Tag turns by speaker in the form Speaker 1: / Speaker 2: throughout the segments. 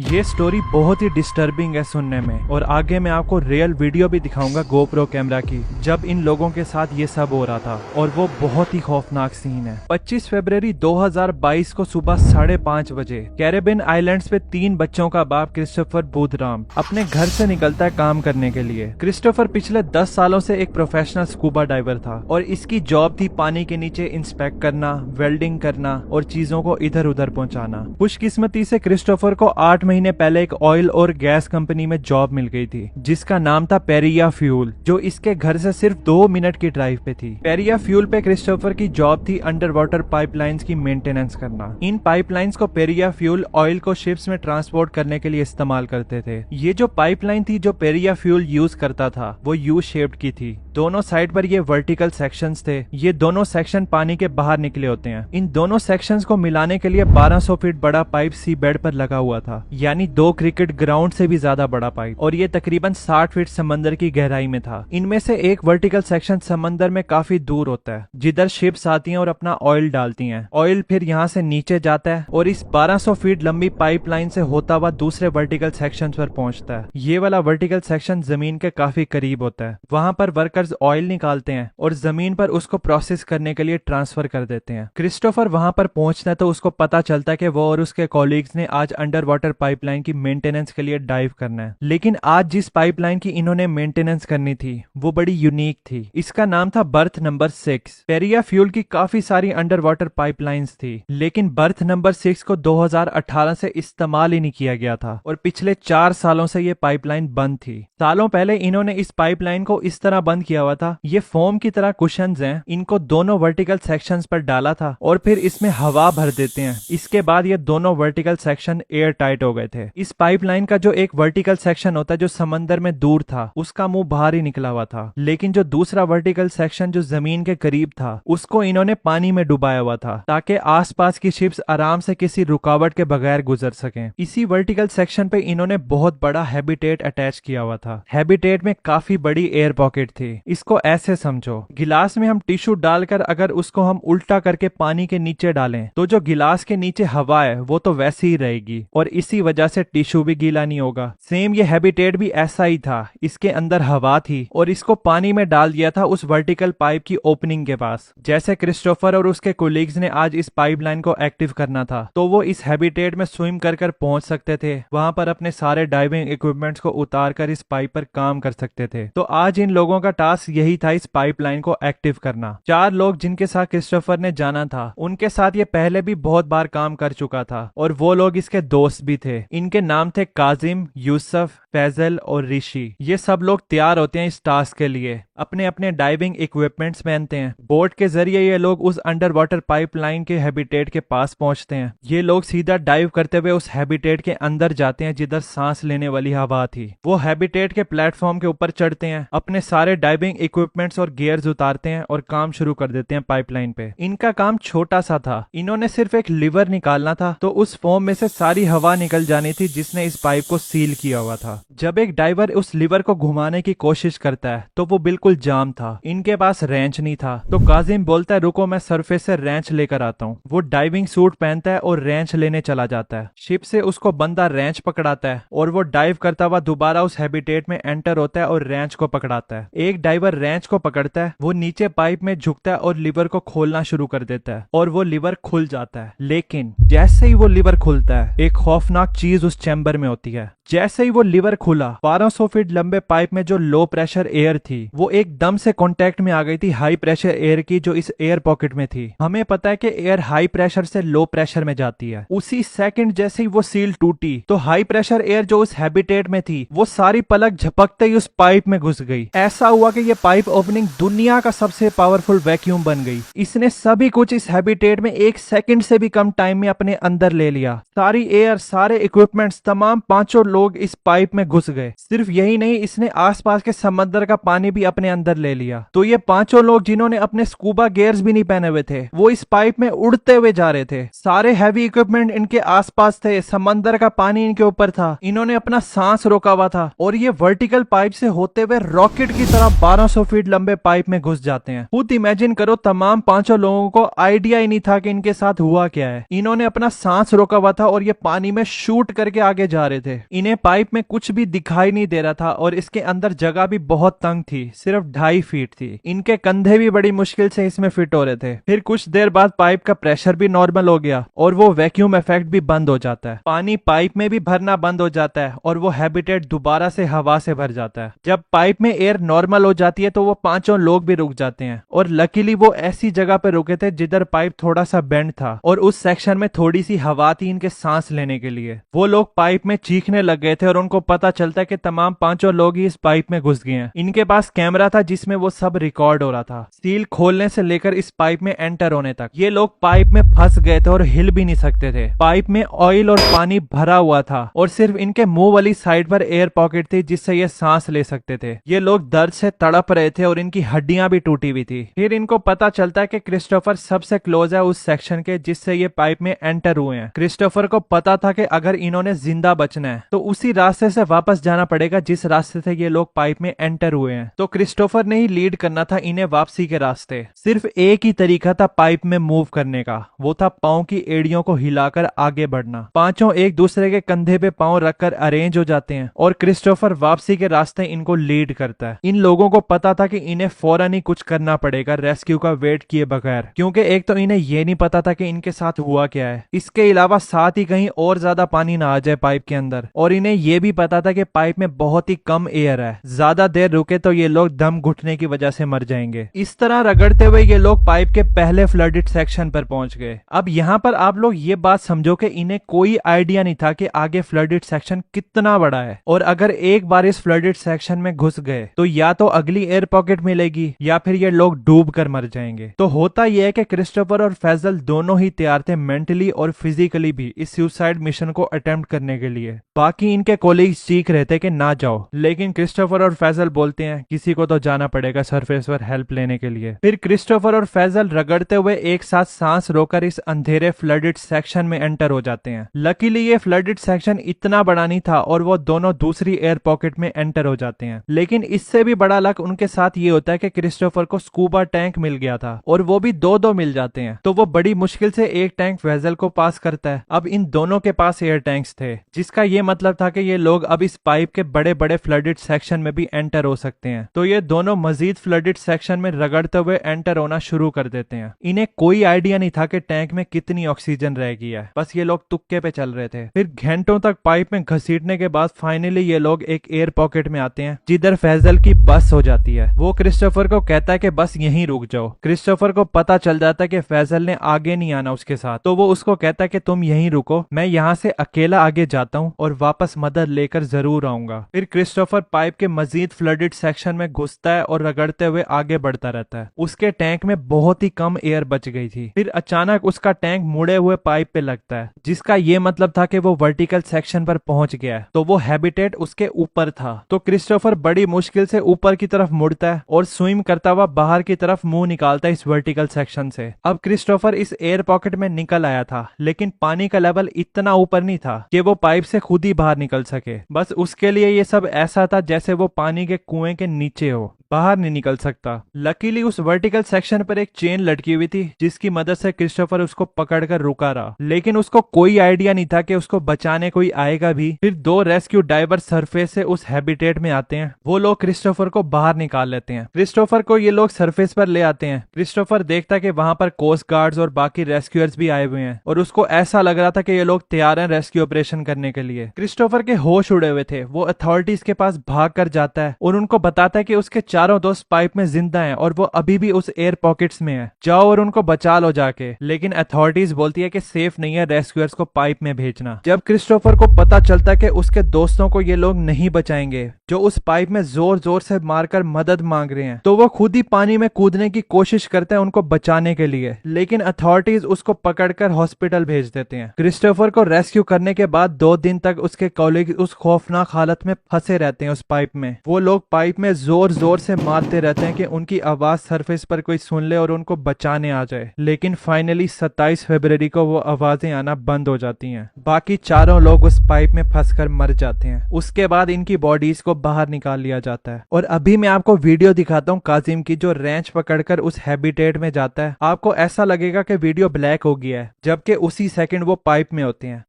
Speaker 1: ये स्टोरी बहुत ही डिस्टर्बिंग है सुनने में, और आगे मैं आपको रियल वीडियो भी दिखाऊंगा गोप्रो कैमरा की, जब इन लोगों के साथ ये सब हो रहा था, और वो बहुत ही खौफनाक सीन है। 25 फरवरी 2022 को सुबह 5:30 बजे कैरेबियन आइलैंड्स पे 3 बच्चों का बाप क्रिस्टोफर बूथराम अपने घर से निकलता है काम करने के लिए। क्रिस्टोफर पिछले 10 सालों से एक प्रोफेशनल स्कूबा डाइवर था, और इसकी जॉब थी पानी के नीचे इंस्पेक्ट करना, वेल्डिंग करना और चीजों को इधर उधर पहुंचाना। खुशकिस्मती से क्रिस्टोफर को 8 महीने पहले एक ऑयल और गैस कंपनी में जॉब मिल गई थी, जिसका नाम था पेरिया फ्यूल, जो इसके घर से सिर्फ 2 मिनट की ड्राइव पे थी। पेरिया फ्यूल पे क्रिस्टोफर की जॉब थी अंडर वाटर पाइपलाइंस की मेंटेनेंस करना। इन पाइपलाइंस को पेरिया फ्यूल ऑयल को शिप्स में ट्रांसपोर्ट करने के लिए इस्तेमाल करते थे। ये जो पाइपलाइन थी जो पेरिया फ्यूल यूज करता था वो यू शेप्ड की थी। दोनों साइड पर ये वर्टिकल सेक्शंस थे। ये दोनों सेक्शन पानी के बाहर निकले होते हैं। इन दोनों सेक्शंस को मिलाने के लिए 1200 फीट बड़ा पाइप सी बेड पर लगा हुआ था, यानी 2 क्रिकेट ग्राउंड से भी ज्यादा बड़ा पाइप, और ये तकरीबन 60 फीट समंदर की गहराई में था। इनमें से एक वर्टिकल सेक्शन समंदर में काफी दूर होता है, जिधर शिप्स आती हैं और अपना ऑयल डालती हैं। ऑयल फिर यहाँ से नीचे जाता है और इस 1200 फीट लंबी पाइपलाइन से होता हुआ दूसरे वर्टिकल सेक्शन पर पहुंचता है। ये वाला वर्टिकल सेक्शन जमीन के काफी करीब होता है। वहां पर वर्कर्स ऑयल निकालते हैं और जमीन पर उसको प्रोसेस करने के लिए ट्रांसफर कर देते हैं। क्रिस्टोफर वहां पर पहुंचता है तो उसको पता चलता है कि वो और उसके कॉलीग्स ने आज अंडर वाटर पाइपलाइन की मेंटेनेंस के लिए डाइव करना है। लेकिन आज जिस पाइपलाइन की इन्होंने मेंटेनेंस करनी थी वो बड़ी यूनिक थी। इसका नाम था बर्थ नंबर 6। पेरिया फ्यूल की काफी सारी अंडर वाटर पाइपलाइंस थी, लेकिन बर्थ नंबर 6 को 2018 से इस्तेमाल ही नहीं किया गया था, और पिछले 4 सालों से ये पाइपलाइन बंद थी। सालों पहले इन्होंने इस पाइपलाइन को इस तरह बंद किया हुआ था। ये फोम की तरह कुशन्स हैं, इनको दोनों वर्टिकल सेक्शंस पर डाला था और फिर इसमें हवा भर देते हैं। इसके बाद ये दोनों वर्टिकल सेक्शन एयर टाइट हो गए थे। इस पाइपलाइन का जो एक वर्टिकल सेक्शन होता है जो समंदर में दूर था, उसका मुंह बाहर ही निकला हुआ था, लेकिन जो दूसरा वर्टिकल सेक्शन जो जमीन के करीब था उसको इन्होंने पानी में डुबाया हुआ था, ताकि आसपास की शिप्स आराम से किसी रुकावट के बगैर गुजर सकें। इसी वर्टिकल सेक्शन पे इन्होंने बहुत बड़ा हैबिटेट अटैच किया हुआ था। हैबिटेट में काफी बड़ी एयर पॉकेट थी। इसको ऐसे समझो, गिलास में हम टिश्यू डालकर अगर उसको हम उल्टा करके पानी के नीचे डालें तो जो गिलास के नीचे हवा है वो तो वैसे ही रहेगी, और इसी वजह से टिश्यू भी गीला नहीं होगा। सेम ये हैबिटेट भी ऐसा ही था। इसके अंदर हवा थी और इसको पानी में डाल दिया था उस वर्टिकल पाइप की ओपनिंग के पास। जैसे क्रिस्टोफर और उसके कोलीग्स ने आज इस पाइपलाइन को एक्टिव करना था तो वो इस हैबिटेट में स्विम कर पहुंच सकते थे। वहां पर अपने सारे डाइविंग इक्विपमेंट्स को उतार कर इस पाइप पर काम कर सकते थे। तो आज इन लोगों का टास्क यही था, इस पाइपलाइन को एक्टिव करना। 4 लोग जिनके साथ क्रिस्टोफर ने जाना था, उनके साथ ये पहले भी बहुत बार काम कर चुका था, और वो लोग इसके दोस्त भी थे। इनके नाम थे काजिम, यूसुफ, फैजल और ऋषि। ये सब लोग तैयार होते हैं इस टास्क के लिए, अपने अपने डाइविंग इक्विपमेंट्स पहनते हैं। बोट के जरिए ये लोग उस अंडर वाटर पाइपलाइन के हैबिटेट के पास पहुंचते हैं। ये लोग सीधा डाइव करते हुए उस हैबिटेट के अंदर जाते हैं जिधर सांस लेने वाली हवा थी। वो हैबिटेट के प्लेटफॉर्म के ऊपर चढ़ते हैं, अपने सारे डाइविंग इक्विपमेंट्स और गियर्स उतारते हैं और काम शुरू कर देते हैं पाइपलाइन पे। इनका काम छोटा सा था। इन्होंने सिर्फ एक लीवर निकालना था, तो उस फोम में से सारी हवा निकल जानी थी जिसने इस पाइप को सील किया हुआ था। जब एक डाइवर उस लीवर को घुमाने की कोशिश करता है तो वो बिल्कुल जाम था। इनके पास रेंच नहीं था, तो काजिम बोलता है रुको मैं सरफेस से रेंच लेकर आता हूँ। वो डाइविंग सूट पहनता है और रेंच लेने चला जाता है। शिप से उसको बंदा रेंच पकड़ाता है और वो डाइव करता हुआ दोबारा उस हैबिटेट में एंटर होता है और रेंच को पकड़ाता है। एक डाइवर रेंच को पकड़ता है, वो नीचे पाइप में झुकता है और लीवर को खोलना शुरू कर देता है, और वो लीवर खुल जाता है। लेकिन जैसे ही वो लीवर खुलता है, एक खौफनाक चीज उस चैम्बर में होती है। जैसे ही वो लीवर खुला, 1200 फीट लंबे पाइप में जो लो प्रेशर एयर थी वो एकदम से कांटेक्ट में आ गई थी हाई प्रेशर एयर की, जो इस एयर पॉकेट में थी। हमें पता है कि एयर हाई प्रेशर से लो प्रेशर में जाती है। उसी सेकंड जैसे ही वो सील टूटी तो हाई प्रेशर एयर जो उस हैबिटेट में थी वो सारी पलक झपकते ही उस पाइप में घुस गई। ऐसा हुआ कि ये पाइप ओपनिंग दुनिया का सबसे पावरफुल वैक्यूम बन गई। इसने सभी कुछ इस हैबिटेट में 1 सेकंड से भी कम टाइम में अपने अंदर ले लिया। सारी एयर, सारे इक्विपमेंट्स, तमाम 5 लोग इस पाइप में घुस घुस गए। सिर्फ यही नहीं, इसने आसपास के समंदर का पानी भी अपने अंदर ले लिया। तो ये पांचों लोग जिन्होंने अपने स्कूबा गियर्स भी नहीं पहने हुए थे, वो इस पाइप में उड़ते हुए जा रहे थे। सारे हैवी इक्विपमेंट इनके आसपास थे, समंदर का पानी इनके ऊपर था, इन्होंने अपना सांस रोका हुआ था और ये वर्टिकल पाइप से होते हुए रॉकेट की तरह 1200 फीट लंबे पाइप में घुस जाते हैं। खुद इमेजिन करो, तमाम पांचों लोगों को आइडिया ही नहीं था कि इनके साथ हुआ क्या है। इन्होंने अपना सांस रोका हुआ था और ये पानी में शूट करके आगे जा रहे थे। इन्हें पाइप में कुछ भी दिखाई नहीं दे रहा था और इसके अंदर जगह भी बहुत तंग थी, सिर्फ 2.5 फीट थी। इनके कंधे भी बड़ी मुश्किल से इसमें फिट हो रहे थे। फिर कुछ देर बाद पाइप का प्रेशर भी नॉर्मल हो गया और वो वैक्यूम इफेक्ट भी बंद हो जाता है। पानी पाइप में भी भरना बंद हो जाता है और वो हैबिटेट दोबारा से हवा से भर जाता है। जब पाइप में एयर नॉर्मल हो जाती है तो वो पांचों लोग भी रुक जाते हैं और लकीली वो ऐसी जगह पे रुके थे जिधर पाइप थोड़ा सा बेंड था और उस सेक्शन में थोड़ी सी हवा थी इनके सांस लेने के लिए। वो लोग पाइप में चीखने लग गए थे और उनको पता चलता है कि तमाम पांचों लोग ही इस पाइप में घुस गए हैं। इनके पास कैमरा था जिसमें वो सब रिकॉर्ड हो रहा था, सील खोलने से लेकर इस पाइप में एंटर होने तक। ये लोग पाइप में फंस गए थे और हिल भी नहीं सकते थे। पाइप में ऑयल और पानी भरा हुआ था और सिर्फ इनके मुंह वाली साइड पर एयर पॉकेट थी जिससे ये सांस ले सकते थे। ये लोग दर्द से तड़प रहे थे और इनकी हड्डियां भी टूटी हुई थी। फिर इनको पता चलता है कि क्रिस्टोफर सबसे क्लोज है उस सेक्शन के जिससे ये पाइप में एंटर हुए हैं। क्रिस्टोफर को पता था कि अगर इन्होंने जिंदा बचना है तो उसी रास्ते से वापस जाना पड़ेगा जिस रास्ते से ये लोग पाइप में एंटर हुए हैं। तो क्रिस्टोफर ने ही लीड करना था इन्हें वापसी के रास्ते। सिर्फ एक ही तरीका था पाइप में मूव करने का, वो था पांव की एड़ियों को हिलाकर आगे बढ़ना। पांचों एक दूसरे के कंधे पे पांव रखकर अरेंज हो जाते हैं और क्रिस्टोफर वापसी के रास्ते इनको लीड करता है। इन लोगों को पता था कि इन्हें फौरन ही कुछ करना पड़ेगा रेस्क्यू का वेट किए बगैर, क्योंकि एक तो इन्हें ये नहीं पता था कि इनके साथ हुआ क्या है, इसके अलावा साथ ही कहीं और ज्यादा पानी ना आ जाए पाइप के अंदर, और इन्हें ये भी पता था कि पाइप में बहुत ही कम एयर है, ज्यादा देर रुके तो ये लोग दम घुटने की वजह से मर जाएंगे। इस तरह रगड़ते हुए ये लोग पाइप के पहले फ्लडेड सेक्शन पर पहुंच गए। अब यहाँ पर आप लोग ये बात समझो कि इन्हें कोई आइडिया नहीं था कि आगे फ्लडेड सेक्शन कितना बड़ा है, और अगर एक बार इस फ्लडेड सेक्शन में घुस गए तो या तो अगली एयर पॉकेट मिलेगी या फिर ये लोग डूब कर मर जाएंगे। तो होता यह है कि क्रिस्टोफर और फैजल दोनों ही तैयार थे मेंटली और फिजिकली भी इस सुसाइड मिशन को अटेम्प्ट करने के लिए। बाकी इनके कोलीग्स चीख रहे थे कि ना जाओ, लेकिन क्रिस्टोफर और फैजल बोलते हैं किसी को तो जाना पड़ेगा सरफेस पर हेल्प लेने के लिए। फिर क्रिस्टोफर और फैजल रगड़ते हुए एक साथ सांस रोकर इस अंधेरे फ्लडेड सेक्शन में एंटर हो जाते हैं। लकीली ये फ्लडेड सेक्शन इतना बड़ा नहीं था और वो दोनों दूसरी एयर पॉकेट में एंटर हो जाते हैं। लेकिन इससे भी बड़ा लक उनके साथ ये होता है कि क्रिस्टोफर को स्कूबा टैंक मिल गया था और वो भी दो दो मिल जाते हैं। तो वो बड़ी मुश्किल से एक टैंक फैजल को पास करता है। अब इन दोनों के पास एयर टैंक्स थे, जिसका ये मतलब था कि ये लोग अब इस पाइप के बड़े बड़े फ्लडेड सेक्शन में भी एंटर हो सकते हैं। तो ये दोनों मजीद फ्लडेड सेक्शन में रगड़ते हुए एंटर होना शुरू कर देते हैं। इन्हें कोई आइडिया नहीं था कि टैंक में कितनी ऑक्सीजन रह गई है, बस ये लोग तुक्के पे चल रहे थे। फिर घंटों तक पाइप में घसीटने के बाद फाइनली ये लोग एक एयर पॉकेट में आते हैं जिधर फैजल की बस हो जाती है। वो क्रिस्टोफर को कहता है कि बस यहीं रुक जाओ। क्रिस्टोफर को पता चल जाता है कि फैजल ने आगे नहीं आना उसके साथ, तो वो उसको कहता है कि तुम यहीं रुको, मैं यहाँ से अकेला आगे जाता हूँ और वापस मदद लेकर जरूर आऊंगा। फिर क्रिस्टोफर पाइप के मजीद फ्लडेड सेक्शन में घुसता है और रगड़ते हुए आगे बढ़ता रहता है। उसके टैंक में बहुत ही कम एयर बच गई थी। फिर अचानक उसका टैंक मुड़े हुए पाइप पे लगता है, जिसका ये मतलब था कि वो वर्टिकल सेक्शन पर पहुंच गया है, तो वो हैबिटेट उसके ऊपर था। तो क्रिस्टोफर बड़ी मुश्किल से ऊपर की तरफ मुड़ता है और स्विम करता हुआ बाहर की तरफ मुंह निकालता है इस वर्टिकल सेक्शन से। अब क्रिस्टोफर इस एयर पॉकेट में निकल आया था, लेकिन पानी का लेवल इतना ऊपर नहीं था कि वो पाइप से खुद ही बाहर निकल सके। बस उसके लिए ये सब ऐसा था जैसे वो पानी के कुएं के नीचे हो, बाहर नहीं निकल सकता। लकीली उस वर्टिकल सेक्शन पर एक चेन लटकी हुई थी जिसकी मदद से क्रिस्टोफर उसको पकड़कर रुका रहा, लेकिन उसको कोई आइडिया नहीं था कि उसको बचाने कोई आएगा भी। फिर दो रेस्क्यू डाइवर सरफेस से उस हैबिटेट में आते हैं। वो लोग क्रिस्टोफर को बाहर निकाल लेते हैं। क्रिस्टोफर को ये लोग सरफेस पर ले आते हैं। क्रिस्टोफर देखता है कि वहां पर कोस्ट गार्ड्स और बाकी रेस्क्यूअर्स भी आए हुए हैं और उसको ऐसा लग रहा था कि ये लोग तैयार हैं रेस्क्यू ऑपरेशन करने के लिए। क्रिस्टोफर के होश उड़े हुए थे। वो अथॉरिटीज के पास भाग कर जाता है और उनको बताता है कि उसके चारों दोस्त पाइप में जिंदा हैं और वो अभी भी उस एयर पॉकेट्स में है। जाओ और उनको बचा लो जाके। लेकिन अथॉरिटीज बोलती है कि सेफ नहीं है रेस्क्यूअर्स को पाइप में भेजना। जब क्रिस्टोफर को पता चलता है कि उसके दोस्तों को ये लोग नहीं बचाएंगे जो उस पाइप में जोर जोर से मारकर मदद मांग रहे हैं, तो वो खुद ही पानी में कूदने की कोशिश करते हैं उनको बचाने के लिए। लेकिन अथॉरिटीज उसको पकड़कर हॉस्पिटल भेज देते हैं। क्रिस्टोफर को रेस्क्यू करने के बाद 2 दिन तक उसके कॉलीग उस खौफनाक हालत में फंसे रहते हैं उस पाइप में। वो लोग पाइप में जोर जोर से मारते रहते हैं कि उनकी आवाज सरफेस पर कोई सुन ले और उनको बचाने आ जाए। लेकिन फाइनली 27 फरवरी को वो आवाजें आना बंद हो जाती हैं। बाकी चारों लोग उस पाइप में फंसकर मर जाते हैं। उसके बाद इनकी बॉडीज को बाहर निकाल लिया जाता है। और अभी मैं आपको वीडियो दिखाता हूँ काजिम की, जो रेंच पकड़कर उस हैबिटेट में जाता है। आपको ऐसा लगेगा कि वीडियो ब्लैक हो गया है, जबकि उसी सेकंड वो पाइप में होते हैं।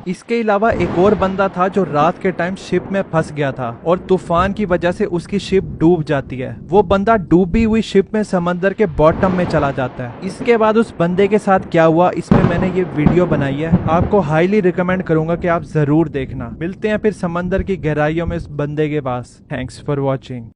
Speaker 1: इसके अलावा एक और बंदा था जो रात के टाइम शिप में फंस गया था और तूफान की वजह से उसकी शिप डूब जाती है। वो बंदा डूबी हुई शिप में समंदर के बॉटम में चला जाता है। इसके बाद उस बंदे के साथ क्या हुआ, इसमें मैंने ये वीडियो बनाई है। आपको हाईली रिकमेंड करूंगा कि आप जरूर देखना। मिलते हैं फिर समंदर की गहराइयों में उस बंदे के पास। Thanks for watching.